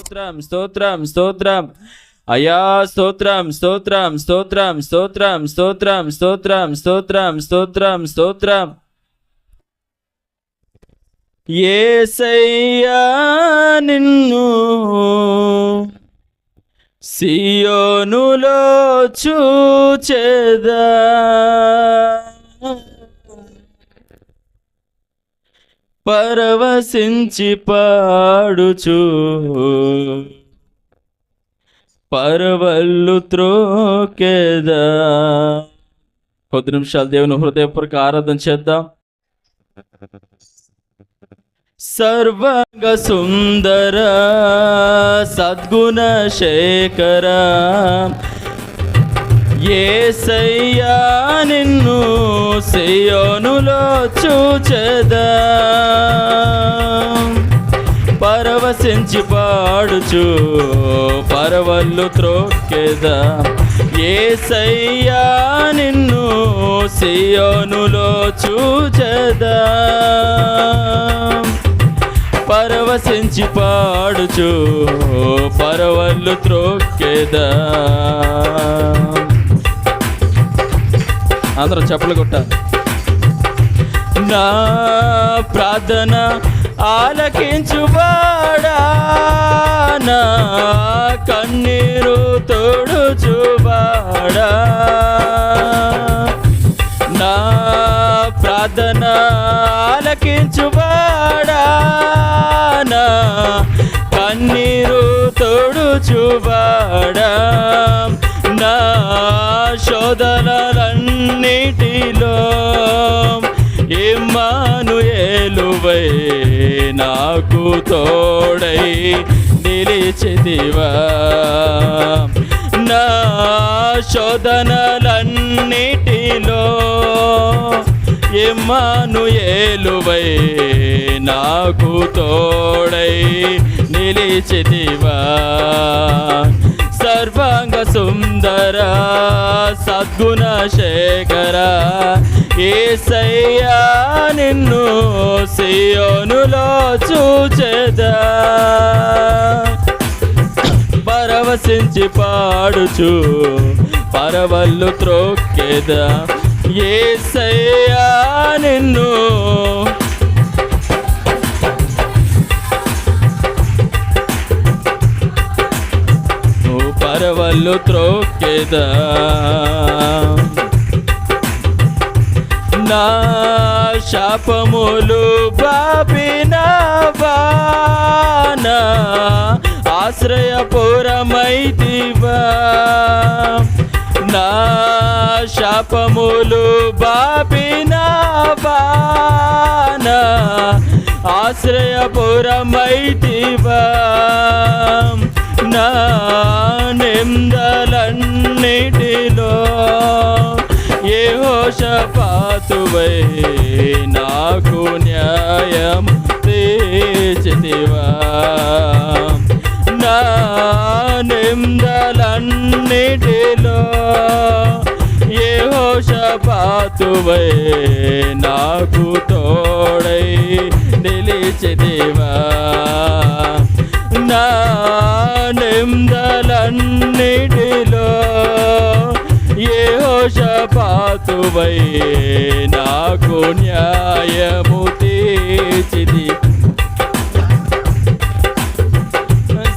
స్తోత్రం స్తోత్రం స్తోత్రం అయ్యా స్తోత్రం స్తోత్రం స్తోత్రం స్తోత్రం స్తోత్రం స్తోత్రం స్తోత్రం స్తోత్రం స్తోత్రం యేసయ్యా నిన్ను సియోనులో చూచెదా పరవశించి పాడుచు పరవళ్ళు త్రోకెదా. కొద్ది నిమిషాలు దేవుని హృదయపూర్వక ఆరాధన చేద్దాం. సర్వాంగ సుందర సద్గుణ శేఖర యేసయ్యా నిన్ను సియోనులో చూచెదా పరవశించి పాడుచు పరవళ్ళు త్రోకెదా. యేసయ్యా నిన్ను సియోనులో చూచెదా పరవశించి పాడుచు పరవళ్ళు త్రోకెదా. అందరూ చప్పలు కొట్టాలి. నా ప్రార్థన ఆలకించువాడా నా కన్నీరు తోడుచువాడా నా ప్రార్థన ఆలకించువాడా నా కన్నీరు తోడుచువాడా నా శోధనలన్నిటిలో ఇమ్మానుయేలువై నాకు తోడై నిలిచితివా నా శోధనలన్నిటిలో ఇమ్మానుయేలువై నాకు తోడై నిలిచితివా. సర్వాంగ సుందర సద్గుణ శేఖర యేసయ్యా నిన్ను సియోనులో చూచెదా పరవశించి పాడుచు పరవళ్ళు త్రోకెదా. యేసయ్యా నిన్ను పరవళ్ళు త్రోకెదా. నా శాపములు బాపినవా నా ఆశ్రయపురమైతివా నా శాపములు బాపినవా నా ఆశ్రయపురమైతివా నా నిందలన్నిటిలో యెహోషాపాతువై నాకు న్యాయం తీర్చితివా నా నిందలన్నిటిలో యెహోషాపాతువై నాకు తోడై నిలిచితివా నా నిందలన్నిటిలో యెహోషాపాతువై నాకు న్యాయము తీర్చితి.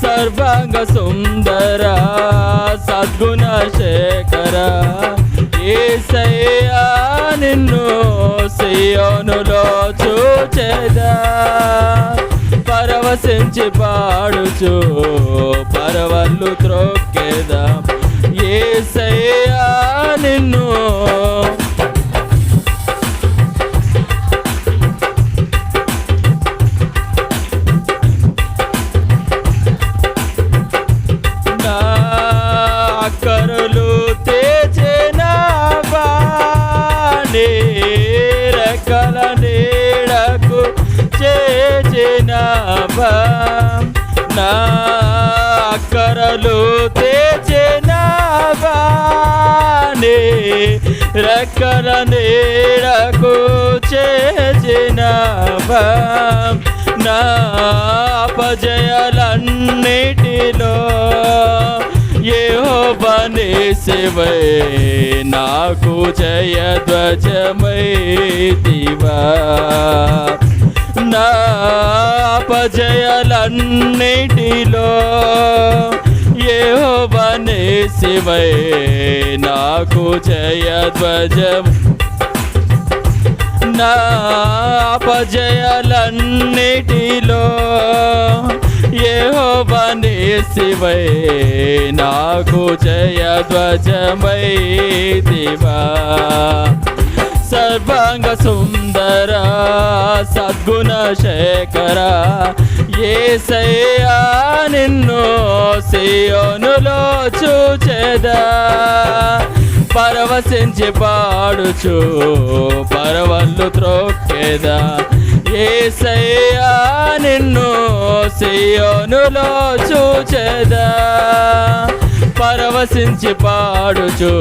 సర్వాంగ సుందర సద్గుణ శేఖర యేసయ్యా నిన్ను సియోనులో చూచెదా పరవశించి పాడుచు పరవళ్ళు త్రోకెదా. యేసయ్యా నిన్ను నా అక్కరులు తెచ్చినవా నీ రెక్కల నీడకు చేచినవా నా అక్కరలు తెచ్చినవా నీ రెక్కల నీడకు చేచినవా నా అపజయాలన్నిటిలో యెహోవా నీవే నాకు జయధ్వజమైతివా. నా అపజయాలన్నిటిలో యెహోవా నీవే నాకు జయధ్వజం. నా అపజయాలన్నిటిలో యెహోవా నీవే నాకు జయధ్వజమైతివా. సర్వాంగ సుందర సద్గుణ శేఖర యేసయ్యా నిన్ను సియోనులో చూచెదా. పరవశించి పాడుచు పరవళ్ళు త్రొక్కెదా. యేసయ్యా నిన్ను సియోనులో చూచెదా. పరవశించి పాడుచు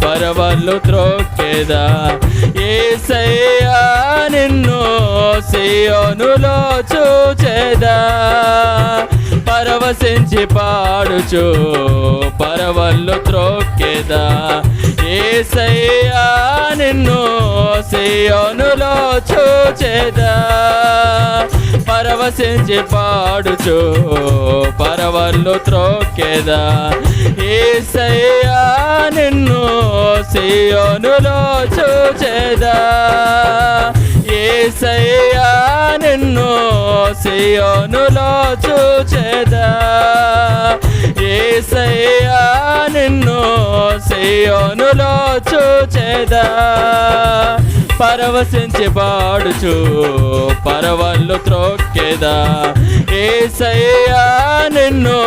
పరవళ్ళు త్రొక్కెదా. యేసయ్యా నిన్ను సియోనులో చూచెదా. పరవశించి పాడుచు పరవళ్ళు త్రొక్కెదా. యేసయ్యా నిన్ను సియోనులో చూచెదా. పరవశించి పాడుచు పరవళ్ళు త్రొక్కెదా. యేసయ్యా నిన్ను సియోనులో చూచెదా. యేసయ్యా నిన్ను సియోనులో చూచెదా. యేసయ్యా నిన్ను సియోనులో చూచెదా. పరవశించి పాడుచు పరవళ్ళు త్రొక్కెదా. యేసయ్యా నిన్ను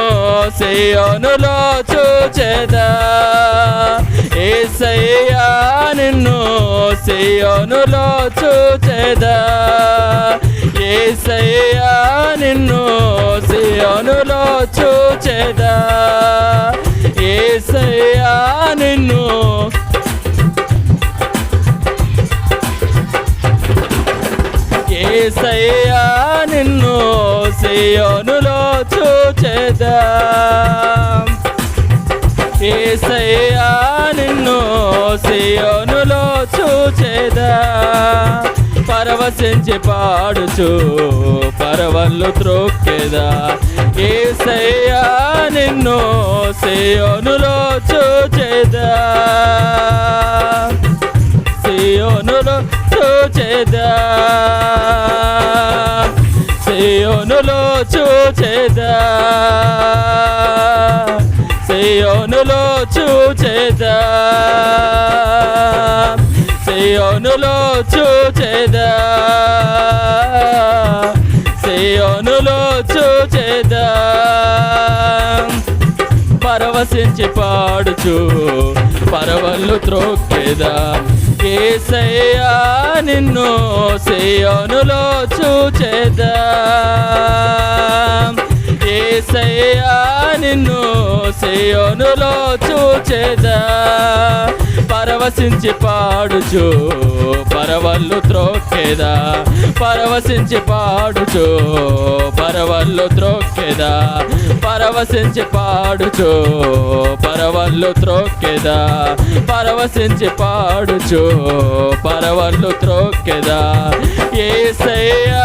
సియోనులో చూచెదా. యేసయ్యా నిన్ను సియోనులో చూచెదా. యేసయ్యా నిన్ను సియోనులో చూచెదా. యేసయ్యా నిన్ను యేసయ్యా నిన్ను సియోనులో చూచెదా. యేసయ్యా నిన్ను సియోనులో చూచెదా. పరవశించి పాడుచు పరవళ్ళు త్రొక్కెదా. యేసయ్యా నిన్ను సియోనులో చూచెదా. సియోనులో చూచెదా. సియోనులో చూచెదా. సియోనులో చూచెదా. సియోనులో చూచెదా. సియోనులో చూచెదా. పరవశించి పాడుచు పరవళ్ళు త్రొక్కెదా. యేసయ్యా నిన్ను సియోనులో చూచెదా. యేసయ్యా నిన్ను సియోనులో చూచెదా. పరవశించి పాడుచు పరవళ్ళు త్రొక్కెదా. పరవశించి పాడుచు పరవళ్ళు త్రొక్కెదా. పరవశించి పాడుచు పరవళ్ళు త్రొక్కెదా. పరవశించి పాడుచు పరవళ్ళు త్రొక్కెదా. యేసయ్యా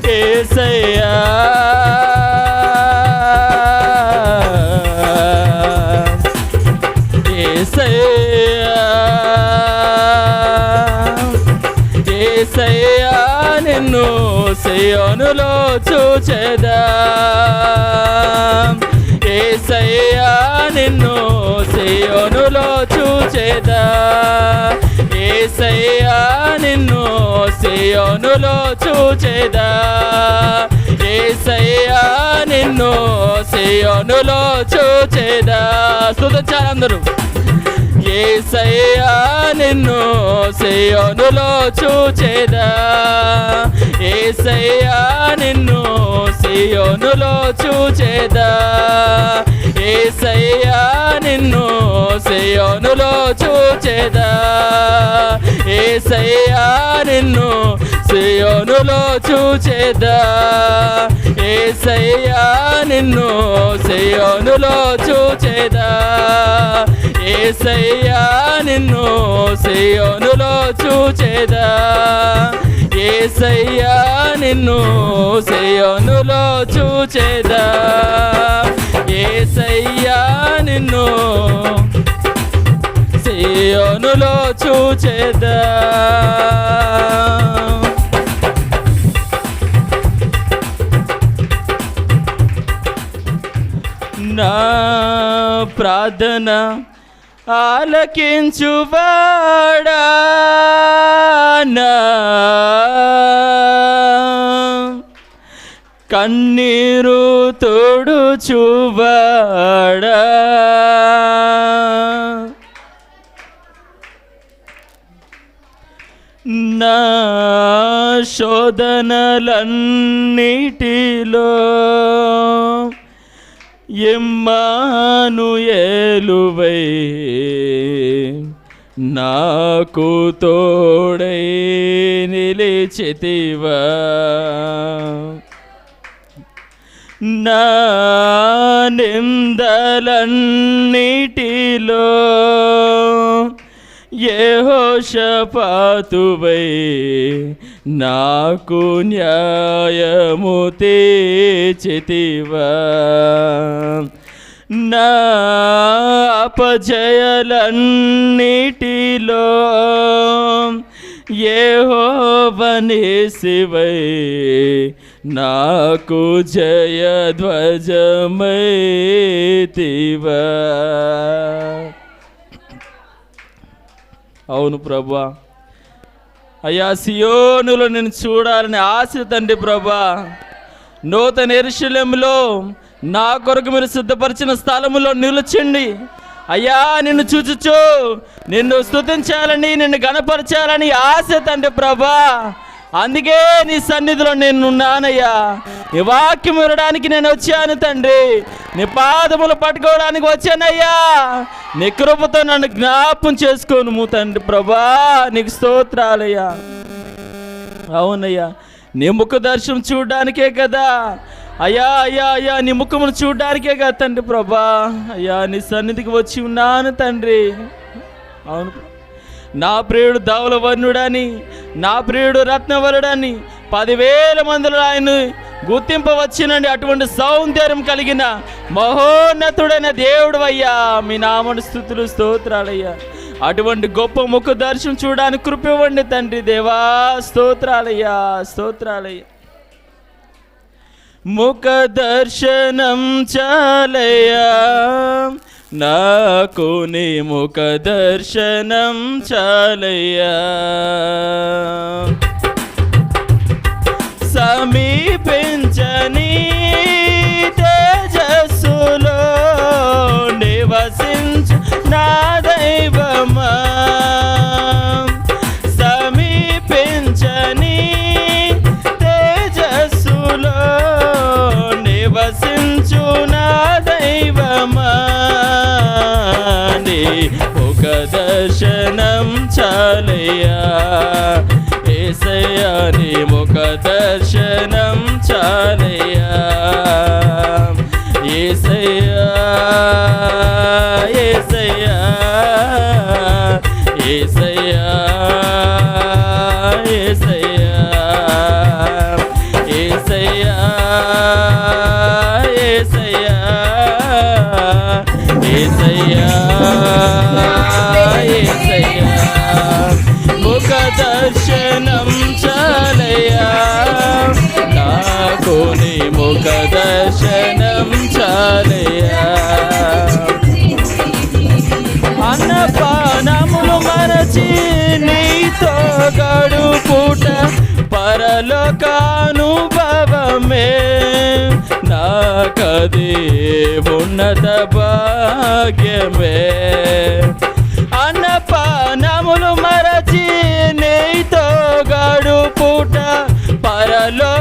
యేసయ్యా యేసయ్యా యేసయ్యా నిన్ను సియోనులో చూచెదా. యేసయ్యా నిన్ను సియోనులో చూచెదా. యేసయ్యా నిన్ను సియోనులో చూచెదా. యేసయ్యా నిన్ను సియోనులో చూచెదా. స్తుతించాలి అందరూ. యేసయ్యా నిన్ను సియోనులో చూచెదా. యేసయ్యా నిన్ను సియోనులో చూచెదా. యేసయ్యా నిన్ను సియోనులో చూచెదా. చూచేదా, యేసయ్యా నిన్ను సియోనులో చూచేదా, యేసయ్యా నిన్ను సియోనులో చూచేదా, యేసయ్యా నిన్ను సియోనులో చూచేదా, యేసయ్యా నిన్ను సియోనులో చూచేదా, యేసయ్యా నిన్ను సియోనులో చూచేదా. నా ప్రార్థన ఆలకించువాడా, నా కన్నీరు తోడుచువాడా, నా శోధనలన్నిటిలో ఇమ్మానుయేలువై నాకు తోడై నిలిచితివా, నా నిందలన్నిటిలో యెహోషాపాతువై నాకు న్యాయము తీర్చితివా, నా అపజయాలన్నిటిలో యెహోవా నీసివై నాకు జయధ్వజమైతివా. అవును ప్రభువా, అయ్యా సియోనులో నేను చూడాలని ఆశ తండ్రి ప్రభా. నూతన యెరూషలేములో నా కొరకు మీరు సిద్ధపరిచిన స్థలములో నిలుచండి అయ్యా. నిన్ను చూచుచు నిన్ను స్తుతించాలని, నిన్ను గణపరచాలని ఆశ తండ్రి ప్రభా. అందుకే నీ సన్నిధిలో నేను ఉన్నానయ్యా. నీ వాక్యం వినడానికి నేను వచ్చాను తండ్రి, నీ పాదములు పట్టుకోవడానికి వచ్చానయ్యా. నీ కృపతో నన్ను జ్ఞాపం చేసుకోను తండ్రి ప్రభా. నీకు స్తోత్రాలయ్యా. అవునయ్యా, నీ ముఖ దర్శనం చూడడానికే కదా అయ్యా. అయ్యా అయ్యా నీ ముఖమును చూడడానికే కదా తండ్రి ప్రభా. అయ్యా నీ సన్నిధికి వచ్చి ఉన్నాను తండ్రి. అవును, నా ప్రియుడు ధవలవర్ణుడని, నా ప్రియుడు రత్నవరుడని 10,000 మందిలో ఆయన గుర్తింపవచ్చునండి. అటువంటి సౌందర్యం కలిగిన మహోన్నతుడైన దేవుడు అయ్యా. మీ నామను స్తుతులు స్తోత్రాలయ్యా. అటువంటి గొప్ప ముఖ దర్శనం చూడడానికి కృప ఇవ్వండి తండ్రి దేవా. స్తోత్రాలయ్యా, స్తోత్రాలయ్యా. ముఖ దర్శనం చాలయ్యా నాకు, నీ ముఖ దర్శనం చాలయ్యా. సమీపించని తేజస్సులో నివసించు నా దైవమా. సమీపించని తేజస్సులో నివసించు నా దైవమా. నీ ముఖ దర్శనం చాలయ్యా యేసయ్యా. నీ ముఖ దర్శనం చాలయ్యా యేసయ్యా. యేసయ్యా యేసయ్యా యేసయ్యా యేసయ్యా యేసయ్యా యేసయ్యా యేసయ్యా. ముఖ దర్శనం చాలయ్యా నాకు, నీ ముఖ దర్శనం చాలయ్యా. అన్నపానములు మరచి నీతో గడుపుట పరలోకానుభవమే నాకది ఉన్నత భాగ్యమే. అన్నపానములు మరచి నీతో గడుపుట పరలోకానుభవమే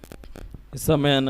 సమయాన